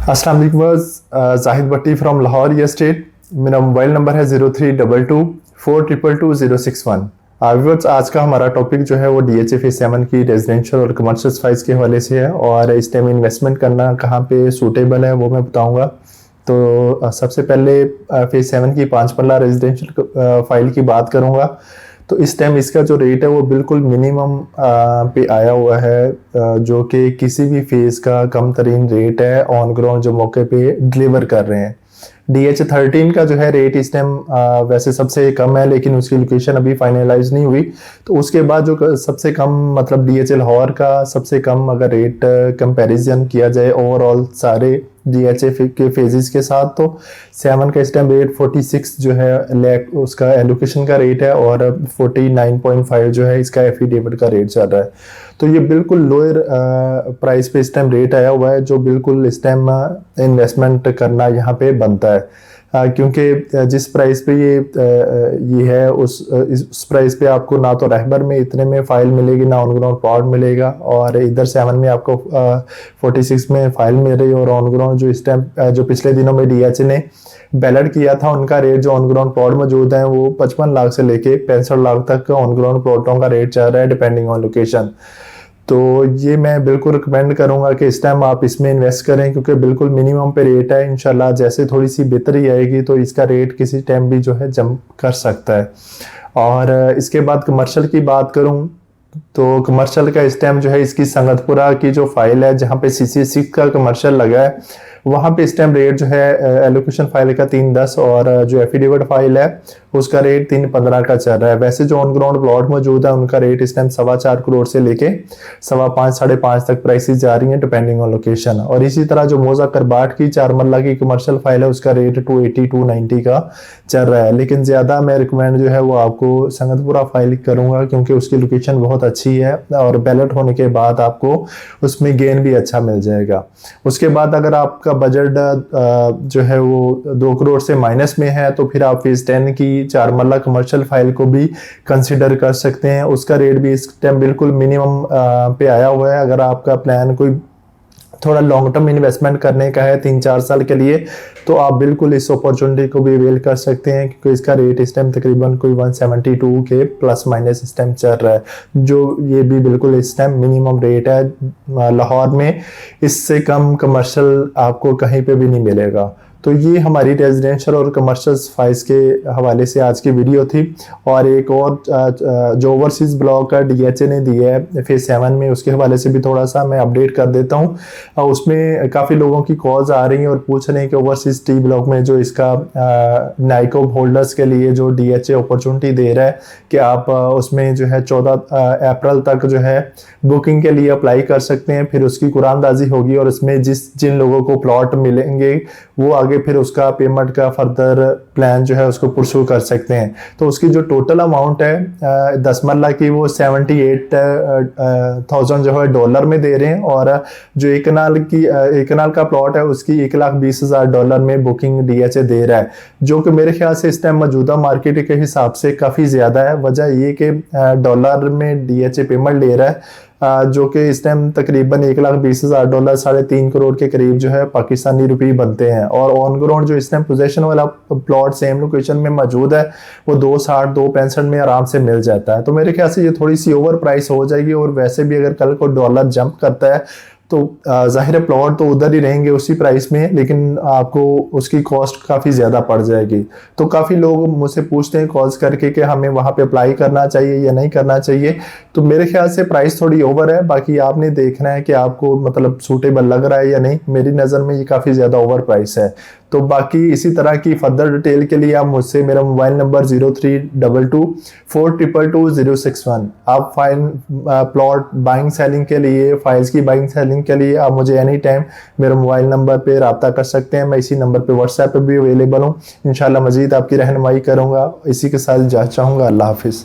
अस्सलाम वालेकुम जाहिद भट्टी फ्रॉम लाहौर ये स्टेट। मेरा मोबाइल नंबर है 0322 422 061। व्यूअर्स, आज का हमारा टॉपिक जो है वो DHA फेज 7 की रेजिडेंशियल और कमर्शियल फाइल्स के हवाले से है और इस टाइम इन्वेस्टमेंट करना कहाँ पे सूटेबल है वो मैं बताऊंगा। तो सबसे पहले फेज 7 की 5 पल्ला रेजिडेंशियल फाइल की बात करूंगा। तो इस टाइम इसका जो रेट है वो बिल्कुल मिनिमम पे आया हुआ है, जो कि किसी भी फेज का कम तरीन रेट है ऑन ग्राउंड जो मौके पे डिलीवर कर रहे हैं। DH 13 का जो है रेट इस टाइम वैसे सबसे कम है, लेकिन उसकी लोकेशन अभी फाइनलाइज नहीं हुई। तो उसके बाद जो सबसे कम मतलब DH लाहौर का सबसे कम अगर रेट कंपैरिजन किया जाए ओवरऑल सारे DHA के फेजेस के साथ, तो 7 का इस टाइम रेट 46 जो है लैख उसका एलोकेशन का रेट है और 49.5 जो है इसका एफिडेविट का रेट चल रहा है। तो ये बिल्कुल लोअर प्राइस पे इस टाइम रेट आया हुआ है, जो बिल्कुल इस टाइम इन्वेस्टमेंट करना यहाँ पे बनता है, क्योंकि जिस प्राइस पे ये है उस प्राइस पे आपको ना तो रहबर में इतने में फाइल मिलेगी, ना ऑन ग्राउंड प्लॉट मिलेगा, और इधर 7 में आपको 46 में फाइल मिल रही है। और ऑन ग्राउंड जो इस टाइम जो पिछले दिनों में DH ने बैलेट किया था, उनका रेट जो ऑन ग्राउंड प्लॉट मौजूद है वो 55 लाख से लेके 65 लाख तक ऑन ग्राउंड प्लॉटों का रेट चल रहा है डिपेंडिंग ऑन लोकेशन। तो ये मैं बिल्कुल रिकमेंड करूंगा कि इस टाइम आप इसमें इन्वेस्ट करें, क्योंकि बिल्कुल मिनिमम पे रेट है। इंशाल्लाह जैसे थोड़ी सी बेहतरी आएगी तो इसका रेट किसी टाइम भी जो है जंप कर सकता है। और इसके बाद कमर्शियल की बात करूं तो कमर्शियल का इस टाइम जो है इसकी संगतपुरा की जो फाइल है जहां पे CC6 का कमर्शियल लगा है, वहां पे इस टाइम रेट जो है एलोकेशन फाइल का 310 और जो एफिडेविट फाइल है उसका रेट 315 का चल रहा है। वैसे जो ऑन ग्राउंड प्लॉट मौजूद है उनका रेट इस टाइम 4.25 करोड़ से लेके 5.25 साढ़े 5 तक प्राइसेस जा रही हैं डिपेंडिंग ऑन लोकेशन। और इसी तरह जो मोजा करबाट की 4 मरला की कमर्शियल फाइल है उसका रेट 280 290 का चल रहा है। लेकिन ज्यादा मैं रिकमेंड जो है वो आपको संगतपुरा फाइल करूंगा, क्योंकि उसकी लोकेशन बहुत अच्छी है और बैलेट होने के बाद आपको उसमें गेन भी अच्छा मिल जाएगा। उसके बाद अगर आपका बजट जो है वो 2 करोड़ से माइनस में है तो फिर आप फेज 10 की 4 मरला कमर्शियल फाइल को भी कंसिडर कर सकते हैं। उसका रेट भी इस टाइम बिल्कुल मिनिमम पे आया हुआ है। अगर आपका प्लान कोई थोड़ा लॉन्ग टर्म इन्वेस्टमेंट करने का है 3-4 साल के लिए, तो आप बिल्कुल इस अपॉर्चुनिटी को भी अवेल कर सकते हैं, क्योंकि इसका रेट इस टाइम तकरीबन कोई 172 के प्लस माइनस इस टाइम चल रहा है, जो ये भी बिल्कुल इस टाइम मिनिमम रेट है लाहौर में। इससे कम कमर्शियल आपको कहीं पे भी नहीं मिलेगा। तो ये हमारी रेजिडेंशियल और कमर्शियल फाइल्स के हवाले से आज की वीडियो थी। और एक और जो ओवरसीज ब्लॉक का DHA ने दिया है फेज 7 में, उसके हवाले से भी थोड़ा सा मैं अपडेट कर देता हूँ। उसमें काफ़ी लोगों की कॉल्स आ रही हैं और पूछ रहे हैं कि ओवरसीज टी ब्लॉक में जो इसका नाइकोब होल्डर्स के लिए जो DHA अपॉर्चुनिटी दे रहा है कि आप उसमें जो है 14 अप्रैल तक जो है बुकिंग के लिए अप्लाई कर सकते हैं। फिर उसकी कुरानदाजी होगी और उसमें जिन लोगों को प्लॉट मिलेंगे वो आगे फिर उसका पेमेंट का फर्दर प्लान जो है उसको परस्यू कर सकते हैं। तो उसकी जो टोटल अमाउंट है 10 मरला की वो 78,000 जो है डॉलर में दे रहे हैं, और जो एक कनाल का प्लॉट है उसकी $1,20,000 में बुकिंग DHA दे रहा है, जो कि मेरे ख्याल से इस टाइम मौजूदा मार्केट के हिसाब से काफ़ी ज़्यादा है। वजह ये कि डॉलर में DHA पेमेंट ले रहा है, जो कि इस टाइम तकरीबन $1,20,000 3.5 करोड़ के करीब जो है पाकिस्तानी रुपये बनते हैं। और ऑन ग्राउंड जो इस टाइम पोजेशन वाला प्लॉट सेम लोकेशन में मौजूद है वो 260 265 में आराम से मिल जाता है। तो मेरे ख्याल से ये थोड़ी सी ओवर प्राइस हो जाएगी। और वैसे भी अगर कल को डॉलर जंप करता है तो जाहिर है प्लॉट तो उधर ही रहेंगे उसी प्राइस में, लेकिन आपको उसकी कॉस्ट काफ़ी ज़्यादा पड़ जाएगी। तो काफ़ी लोग मुझसे पूछते हैं कॉल्स करके कि हमें वहाँ पे अप्लाई करना चाहिए या नहीं करना चाहिए। तो मेरे ख्याल से प्राइस थोड़ी ओवर है, बाकी आपने देखना है कि आपको मतलब सूटेबल लग रहा है या नहीं। मेरी नज़र में ये काफ़ी ज़्यादा ओवर प्राइस है। तो बाकी इसी तरह की फर्दर डिटेल के लिए आप मुझसे मेरा मोबाइल नंबर 0322 422 061 आप फाइल प्लॉट बाइंग सेलिंग के लिए, फाइल्स की बाइंग सेलिंग के लिए आप मुझे एनी टाइम मेरे मोबाइल नंबर पे रब्ता कर सकते हैं। मैं इसी नंबर पे व्हाट्सएप पे भी अवेलेबल हूँ। इंशाल्लाह मजीद आपकी रहनुमाई करूँगा। इसी के साथ इजाज़त चाहूँगा। अल्लाह हाफिज़।